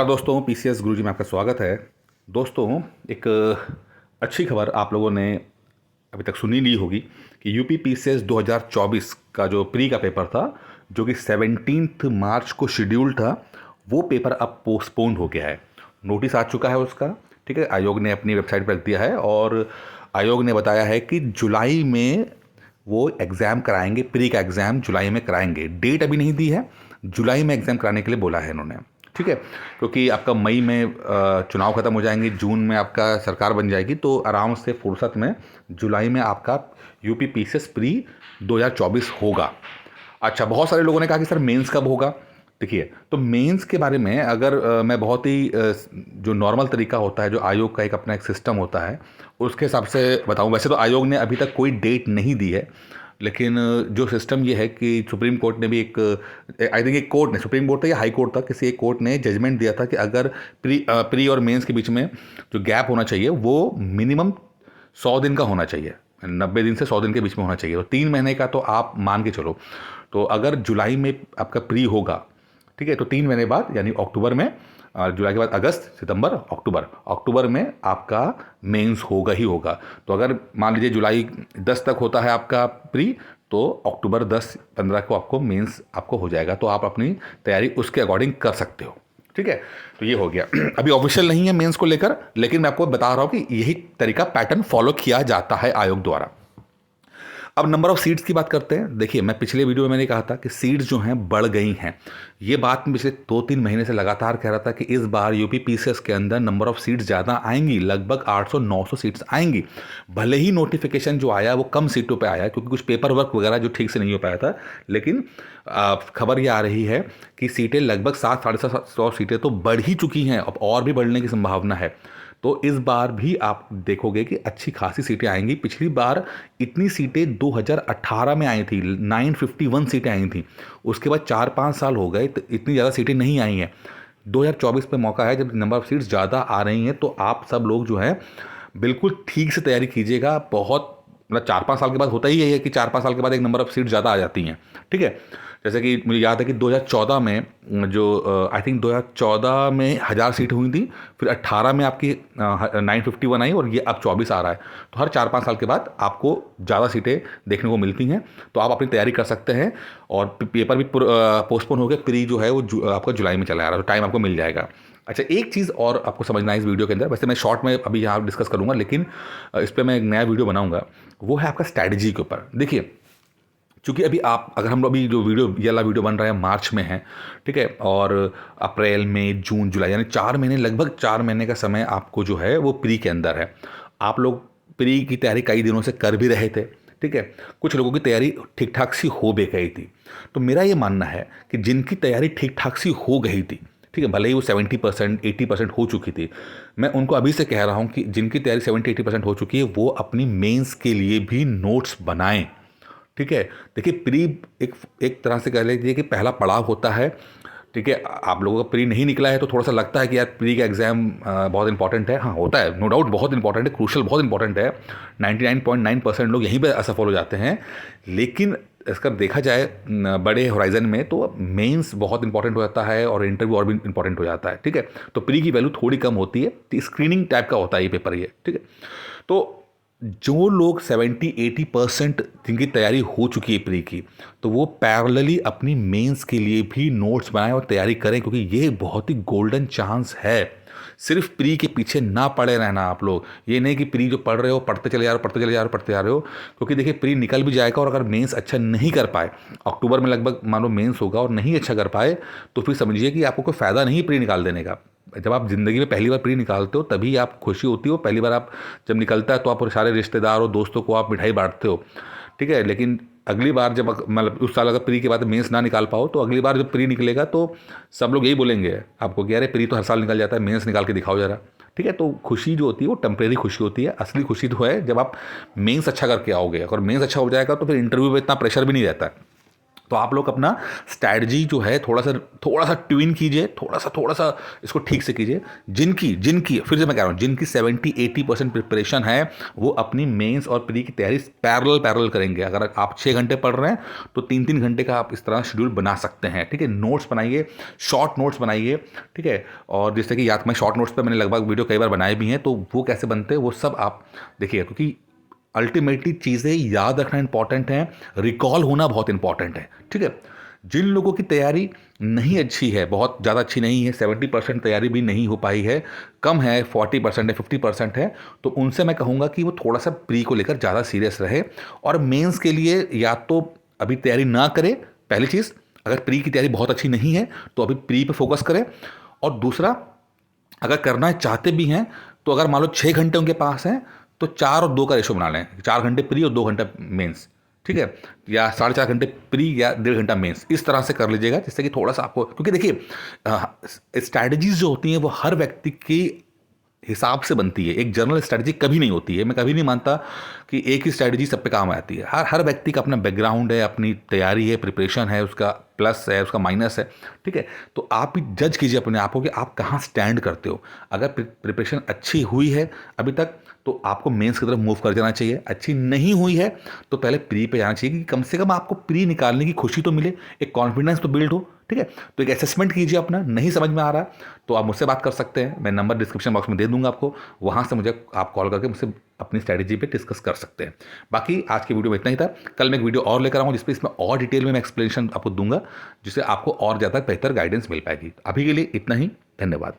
दोस्तों, पीसीएस गुरुजी में आपका स्वागत है। दोस्तों, एक अच्छी खबर आप लोगों ने अभी तक सुनी नहीं होगी कि यूपी पीसीएस 2024 का जो प्री का पेपर था, जो कि 17 मार्च को शेड्यूल था, वो पेपर अब पोस्टपोन्ड हो गया है। नोटिस आ चुका है उसका, ठीक है। आयोग ने अपनी वेबसाइट पर रख दिया है और आयोग ने बताया है कि जुलाई में वो एग्ज़ाम कराएंगे। प्री का एग्ज़ाम जुलाई में कराएंगे। डेट अभी नहीं दी है, जुलाई में एग्ज़ाम कराने के लिए बोला है इन्होंने, ठीक है। क्योंकि आपका मई में चुनाव खत्म हो जाएंगे, जून में आपका सरकार बन जाएगी, तो आराम से फुर्सत में जुलाई में आपका यूपी पीसीएस प्री 2024 होगा। अच्छा, बहुत सारे लोगों ने कहा कि सर मेंस कब होगा। देखिए, तो मेंस के बारे में अगर मैं बहुत ही जो नॉर्मल तरीका होता है, जो आयोग का एक अपना एक सिस्टम होता है, उसके हिसाब से बताऊं। वैसे तो आयोग ने अभी तक कोई डेट नहीं दी है, लेकिन जो सिस्टम ये है कि सुप्रीम कोर्ट ने भी एक, आई थिंक एक कोर्ट ने, सुप्रीम कोर्ट था या हाई कोर्ट था, किसी एक कोर्ट ने जजमेंट दिया था कि अगर प्री और मेंस के बीच में जो गैप होना चाहिए वो मिनिमम 100 दिन का होना चाहिए, 90 दिन से 100 दिन के बीच में होना चाहिए। तो 3 महीने का तो आप मान के चलो। तो अगर जुलाई में आपका प्री होगा, ठीक है, तो 3 महीने बाद यानी अक्टूबर में, जुलाई के बाद अगस्त, सितंबर, अक्टूबर में आपका मेंस होगा ही होगा। तो अगर मान लीजिए जुलाई 10 तक होता है आपका प्री, तो अक्टूबर 10-15 को आपको मेंस आपको हो जाएगा। तो आप अपनी तैयारी उसके अकॉर्डिंग कर सकते हो, ठीक है। तो ये हो गया। अभी ऑफिशियल नहीं है मेंस को लेकर, लेकिन मैं आपको बता रहा हूँ कि यही तरीका, पैटर्न फॉलो किया जाता है आयोग द्वारा। अब नंबर ऑफ सीट्स की बात करते हैं। देखिए, मैं पिछले वीडियो में मैंने कहा था कि सीट्स जो हैं बढ़ गई हैं। ये बात मैं पिछले 2-3 महीने से लगातार कह रहा था कि इस बार यूपी पीसीएस के अंदर नंबर ऑफ सीट्स ज़्यादा आएंगी, लगभग 800-900 सीट्स आएंगी। भले ही नोटिफिकेशन जो आया वो कम सीटों पे आया, क्योंकि कुछ पेपर वर्क वगैरह जो ठीक से नहीं हो पाया था, लेकिन खबर ये आ रही है कि सीटें लगभग 700-750 सीटें तो बढ़ ही चुकी हैं, अब और भी बढ़ने की संभावना है। तो इस बार भी आप देखोगे कि अच्छी खासी सीटें आएंगी। पिछली बार इतनी सीटें 2018 में आई थी, 951 सीटें आई थी। उसके बाद 4-5 साल हो गए तो इतनी ज़्यादा सीटें नहीं आई हैं। 2024 पे मौका है जब नंबर ऑफ सीट्स ज़्यादा आ रही हैं, तो आप सब लोग जो है बिल्कुल ठीक से तैयारी कीजिएगा। बहुत मतलब 4-5 साल के बाद होता ही यही है कि 4-5 साल के बाद एक नंबर ऑफ सीट ज़्यादा आ जाती हैं, ठीक है। जैसे कि मुझे याद है कि 2014 में जो आई थिंक 2014 में 1000 सीट हुई थी, फिर 18 में आपकी 951 आई, और ये अब 24 आ रहा है। तो हर 4-5 साल के बाद आपको ज़्यादा सीटें देखने को मिलती हैं, तो आप अपनी तैयारी कर सकते हैं। और पेपर भी पोस्टपोन हो गया, प्री जो है वो आपका जुलाई में चला आ रहा है, तो टाइम आपको मिल जाएगा। अच्छा, एक चीज़ और आपको समझना है इस वीडियो के अंदर, वैसे मैं शॉर्ट में अभी यहाँ डिस्कस करूँगा, लेकिन इस पर मैं एक नया वीडियो बनाऊँगा, वो है आपका स्ट्रैटेजी के ऊपर। देखिए, चूँकि अभी आप, अगर हम अभी जो वीडियो, ये वाला वीडियो बन रहा है मार्च में है, ठीक है, और अप्रैल, मई, जून, जुलाई, यानी 4 महीने, लगभग 4 महीने का समय आपको जो है वो प्री के अंदर है। आप लोग प्री की तैयारी कई दिनों से कर भी रहे थे, ठीक है। कुछ लोगों की तैयारी ठीक ठाक सी हो भी गई थी। तो मेरा ये मानना है कि जिनकी तैयारी ठीक ठाक सी हो गई थी, ठीक है, भले ही वो 70%, 80% हो चुकी थी, मैं उनको अभी से कह रहा हूँ कि जिनकी तैयारी 70-80% हो चुकी है, वो अपनी मेंस के लिए भी नोट्स बनाएं, ठीक है। देखिए, प्री एक तरह से कह लीजिए कि पहला पड़ाव होता है, ठीक है। आप लोगों का प्री नहीं निकला है तो थोड़ा सा लगता है कि यार प्री का एग्ज़ाम बहुत इंपॉर्टेंट है। हाँ, होता है, नो डाउट, बहुत इंपॉर्टेंट है, क्रूशल बहुत इंपॉर्टेंट है। 99.9% लोग यहीं पे असफल हो जाते हैं। लेकिन इसका देखा जाए बड़े होराइजन में, तो मेंस बहुत इंपॉर्टेंट हो जाता है और इंटरव्यू और भी इंपॉर्टेंट हो जाता है, ठीक है। तो प्री की वैल्यू थोड़ी कम होती है, स्क्रीनिंग टाइप का होता है ये पेपर, ये, ठीक है। तो जो लोग 70-80% जिनकी तैयारी हो चुकी है प्री की, तो वो पैरेलली अपनी मेंस के लिए भी नोट्स बनाएं और तैयारी करें, क्योंकि ये बहुत ही गोल्डन चांस है। सिर्फ प्री के पीछे ना पड़े रहना आप लोग। ये नहीं कि प्री जो पढ़ रहे हो, पढ़ते चले जा रहे हो, पढ़ते चले जा रहे हो, पढ़ते जा रहे हो, क्योंकि देखिए प्री निकल भी जाएगा, और अगर मेंस अच्छा नहीं कर पाए, अक्टूबर में लगभग मान लो मेंस होगा और नहीं अच्छा कर पाए, तो फिर समझिए कि आपको कोई फ़ायदा नहीं प्री निकाल देने का। जब आप ज़िंदगी में पहली बार प्री निकालते हो तभी आप खुशी होती हो। पहली बार आप जब निकलता है तो आप सारे रिश्तेदार और दोस्तों को आप मिठाई बांटते हो, ठीक है। लेकिन अगली बार जब, मतलब उस साल अगर प्री के बाद मेंस ना निकाल पाओ, तो अगली बार जब प्री निकलेगा तो सब लोग यही बोलेंगे आपको कि अरे प्री तो हर साल निकल जाता है, मेंस निकाल के दिखाओ जरा, ठीक है। तो खुशी जो होती है वो टेम्परेरी खुशी होती है। असली खुशी तो है जब आप मेंस अच्छा करके आओगे, और मेंस अच्छा हो जाएगा तो फिर इंटरव्यू में इतना प्रेशर भी नहीं रहता है। तो आप लोग अपना स्ट्रैटेजी जो है थोड़ा सा ट्विन कीजिए, थोड़ा सा इसको ठीक से कीजिए। जिनकी फिर से मैं कह रहा हूँ, जिनकी 70-80% प्रिपरेशन है वो अपनी मेंस और प्री की तैयारी पैरेलल करेंगे। अगर आप 6 घंटे पढ़ रहे हैं तो 3-3 घंटे का आप इस तरह शेड्यूल बना सकते हैं, ठीक है। नोट्स बनाइए, शॉर्ट नोट्स बनाइए, ठीक है। और जैसे कि याद में शॉर्ट नोट्स पर मैंने लगभग वीडियो कई बार बनाए भी हैं, तो वो कैसे बनते हैं वो सब आप देखिए, क्योंकि अल्टीमेटली चीज़ें याद रखना इंपॉर्टेंट है, रिकॉल होना बहुत इंपॉर्टेंट है, ठीक है। जिन लोगों की तैयारी नहीं अच्छी है, बहुत ज़्यादा अच्छी नहीं है, 70% तैयारी भी नहीं हो पाई है, कम है, 40% है, 50% है, तो उनसे मैं कहूँगा कि वो थोड़ा सा प्री को लेकर ज़्यादा सीरियस रहे। और मेंस के लिए या तो अभी तैयारी ना करें, पहली चीज़। अगर प्री की तैयारी बहुत अच्छी नहीं है तो अभी प्री पे फोकस करें। और दूसरा, अगर करना चाहते भी हैं तो अगर मान लो 6 घंटे उनके पास हैं तो 4 और 2 का रेशो बना लें, 4 घंटे प्री और 2 घंटा मेंस, ठीक है। या 4.5 घंटे प्री या 1.5 घंटा मेंस, इस तरह से कर लीजिएगा, जिससे कि थोड़ा सा आपको, क्योंकि देखिए स्ट्रैटेजीज जो होती हैं वो हर व्यक्ति की हिसाब से बनती है, एक जनरल स्ट्रैटेजी कभी नहीं होती है। मैं कभी नहीं मानता कि एक ही स्ट्रैटेजी सब पे काम आती है। हर व्यक्ति का अपना बैकग्राउंड है, अपनी तैयारी है, प्रिपरेशन है, उसका प्लस है, उसका माइनस है, ठीक है। तो आप भी जज कीजिए अपने आप को कि आप कहाँ स्टैंड करते हो। अगर प्रिपरेशन अच्छी हुई है अभी तक तो आपको मेंस की तरफ मूव कर जाना चाहिए। अच्छी नहीं हुई है तो पहले प्री पे जाना चाहिए कि कम से कम आपको प्री निकालने की खुशी तो मिले, एक कॉन्फिडेंस तो बिल्ड हो, ठीक है। तो एक असेसमेंट कीजिए अपना, नहीं समझ में आ रहा तो आप मुझसे बात कर सकते हैं, मैं नंबर डिस्क्रिप्शन बॉक्स में दे दूंगा आपको, वहाँ से मुझे आप कॉल करके मुझसे अपनी स्ट्रैटेजी पे डिस्कस कर सकते हैं। बाकी आज की वीडियो में इतना ही था। कल मैं एक वीडियो और लेकर आऊँगा जिसपे इसमें और डिटेल में मैं एक्सप्लेनेशन आपको दूंगा, जिससे आपको और ज़्यादा बेहतर गाइडेंस मिल पाएगी। अभी के लिए इतना ही, धन्यवाद।